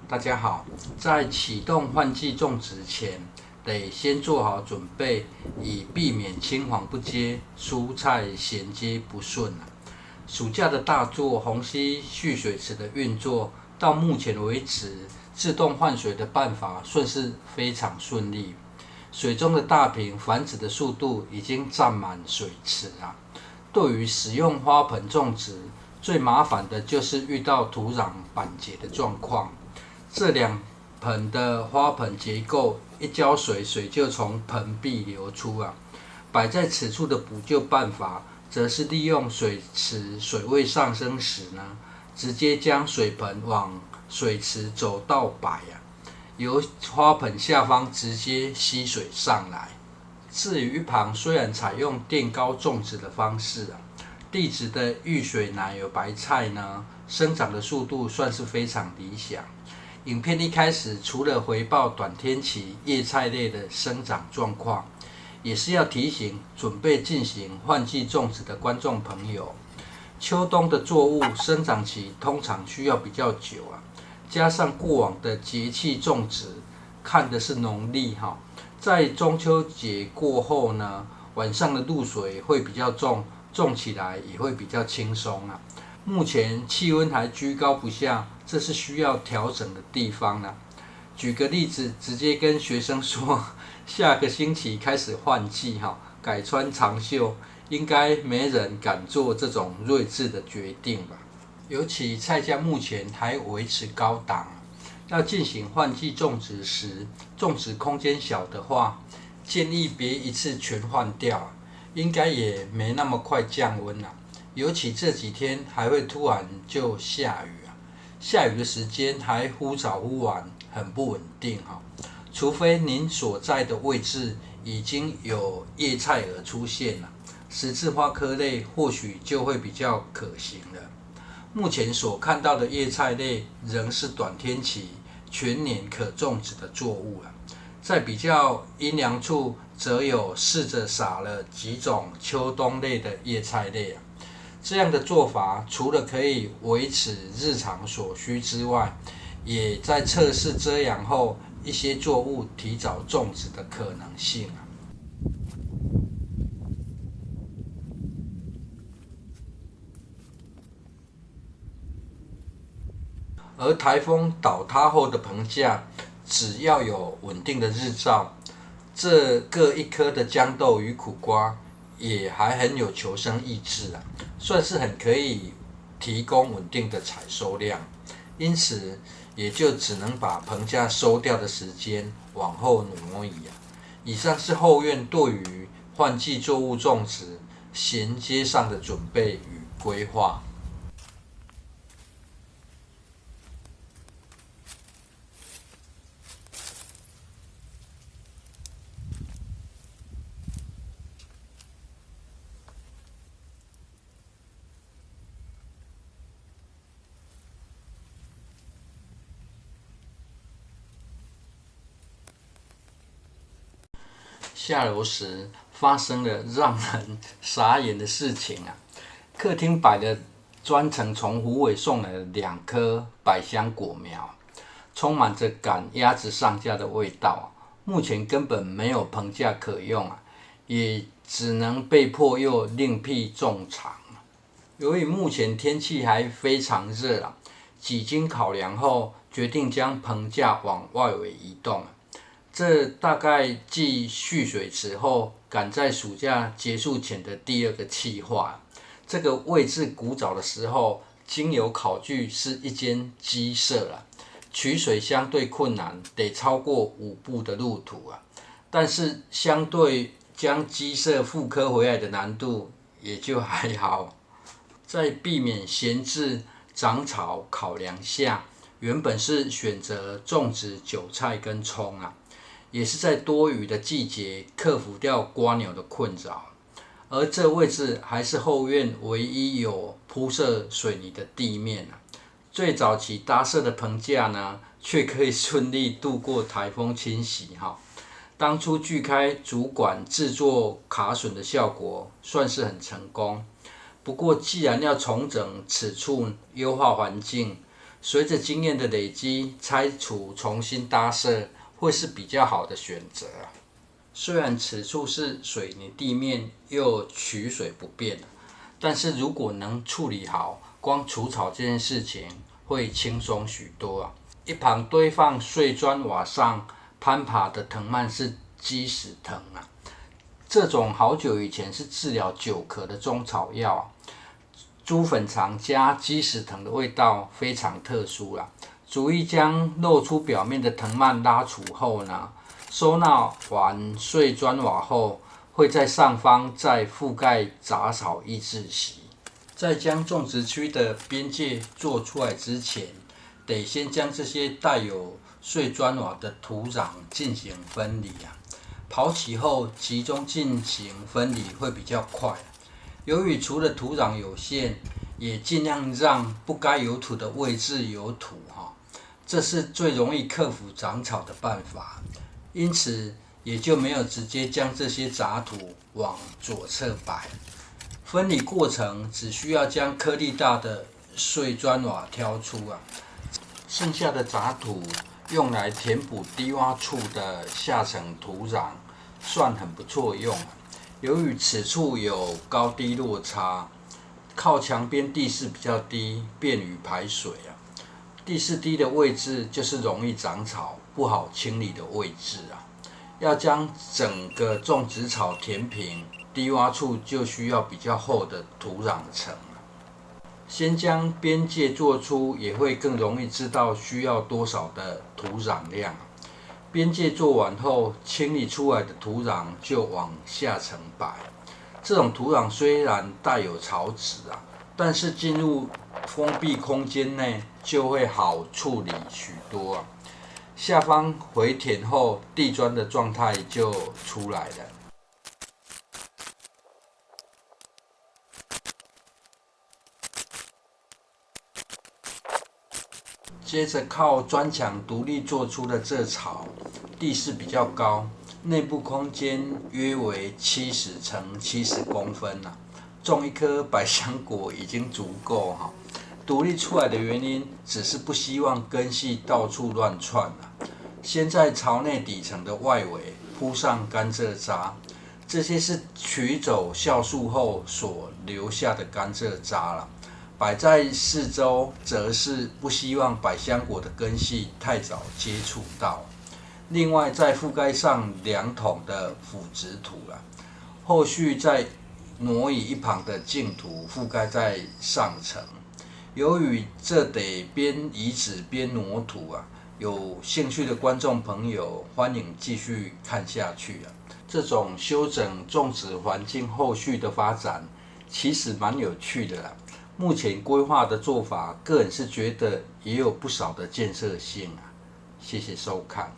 大家好，在启动换季种植前，得先做好准备，以避免青黄不接、蔬菜衔接不顺。暑假的大作虹溪蓄水池的运作，到目前为止，自动换水的办法算是非常顺利。水中的大瓶繁殖的速度已经占满水池啊。对于使用花盆种植，最麻烦的就是遇到土壤板结的状况。这两盆的花盆结构，一浇水，水就从盆壁流出啊。摆在此处的补救办法，则是利用水池水位上升时呢，直接将水盆往水池走道摆啊，由花盆下方直接吸水上来。至于一旁虽然采用垫高种植的方式啊，地质的遇水奶油白菜呢，生长的速度算是非常理想。影片一开始除了回报短天期叶菜类的生长状况，也是要提醒准备进行换季种植的观众朋友，秋冬的作物生长期通常需要比较久啊，加上过往的节气种植看的是农历哈，在中秋节过后呢，晚上的露水会比较重，种起来也会比较轻松啊。目前气温还居高不下，这是需要调整的地方啦。举个例子，直接跟学生说，下个星期开始换季改穿长袖，应该没人敢做这种睿智的决定吧。尤其菜价目前还维持高档，要进行换季种植时，种植空间小的话，建议别一次全换掉，应该也没那么快降温啦。尤其这几天还会突然就下雨啊，下雨的时间还忽早忽晚，很不稳定除非您所在的位置已经有叶菜蛾出现了，十字花科类或许就会比较可行了。目前所看到的叶菜类仍是短天期、全年可种植的作物了。在比较阴凉处，则有试着撒了几种秋冬类的叶菜类啊。这样的做法除了可以维持日常所需之外，也在测试遮阳后一些作物提早种植的可能性啊。而台风倒塌后的棚架，只要有稳定的日照，这各一颗的豇豆与苦瓜也还很有求生意志啊，算是很可以提供稳定的采收量，因此也就只能把棚架收掉的时间往后挪移啊。以上是后院对于换季作物种植衔接上的准备与规划。下楼时发生了让人傻眼的事情啊！客厅摆了专程从湖尾送来的2棵百香果苗，充满着赶鸭子上架的味道目前根本没有棚架可用也只能被迫又另辟种场。由于目前天气还非常热几经考量后，决定将棚架往外围移动这大概继蓄水池后，赶在暑假结束前的第2个企划。这个位置古早的时候，经由考据是一间鸡舍取水相对困难，得超过5步的路途但是相对将鸡舍复刻回来的难度也就还好。在避免闲置长草考量下，原本是选择种植韭菜跟葱也是在多雨的季节克服掉蝸牛的困扰，而这位置还是后院唯一有铺设水泥的地面最早期搭设的棚架呢，却可以顺利度过台风侵袭当初锯开主管制作卡榫的效果算是很成功，不过既然要重整此处优化环境，随着经验的累积，拆除重新搭设会是比较好的选择。虽然此处是水泥地面又取水不便，但是如果能处理好，光除草这件事情会轻松许多。一旁堆放碎砖瓦上攀爬的藤蔓是鸡屎藤，这种好久以前是治疗久咳的中草药。猪粉肠加鸡屎藤的味道非常特殊啦。逐一将露出表面的藤蔓拉除后呢，收纳完碎砖瓦后，会在上方再覆盖杂草抑制席。在将种植区的边界做出来之前，得先将这些带有碎砖瓦的土壤进行分离。刨起后集中进行分离会比较快。由于除了土壤有限，也尽量让不该有土的位置有土，这是最容易克服长草的办法。因此也就没有直接将这些杂土往左侧摆。分离过程只需要将颗粒大的碎砖瓦挑出，剩下的杂土用来填补低洼处的下层土壤，算很不错用。由于此处有高低落差，靠墙边地势比较低，便于排水。地势低的位置就是容易长草、不好清理的位置。要将整个种植草填平，低洼处就需要比较厚的土壤层。先将边界做出，也会更容易知道需要多少的土壤量。边界做完后，清理出来的土壤就往下层摆。这种土壤虽然带有草籽，但是进入封闭空间内就会好处理许多。下方回填后，地砖的状态就出来了。接着靠砖墙独立做出的这草，地势比较高，内部空间约为70乘70公分，种一颗百香果已经足够。独立出来的原因只是不希望根系到处乱窜。先在槽内底层的外围铺上甘蔗渣，这些是取走酵素后所留下的甘蔗渣。摆在四周，则是不希望百香果的根系太早接触到。另外，再覆盖上2桶的腐殖土，后续再挪移一旁的净土覆盖在上层。由于这得边移植边挪土，有兴趣的观众朋友欢迎继续看下去。这种修整种植环境后续的发展，其实蛮有趣的啦。目前规划的做法，个人是觉得也有不少的建设性。谢谢收看。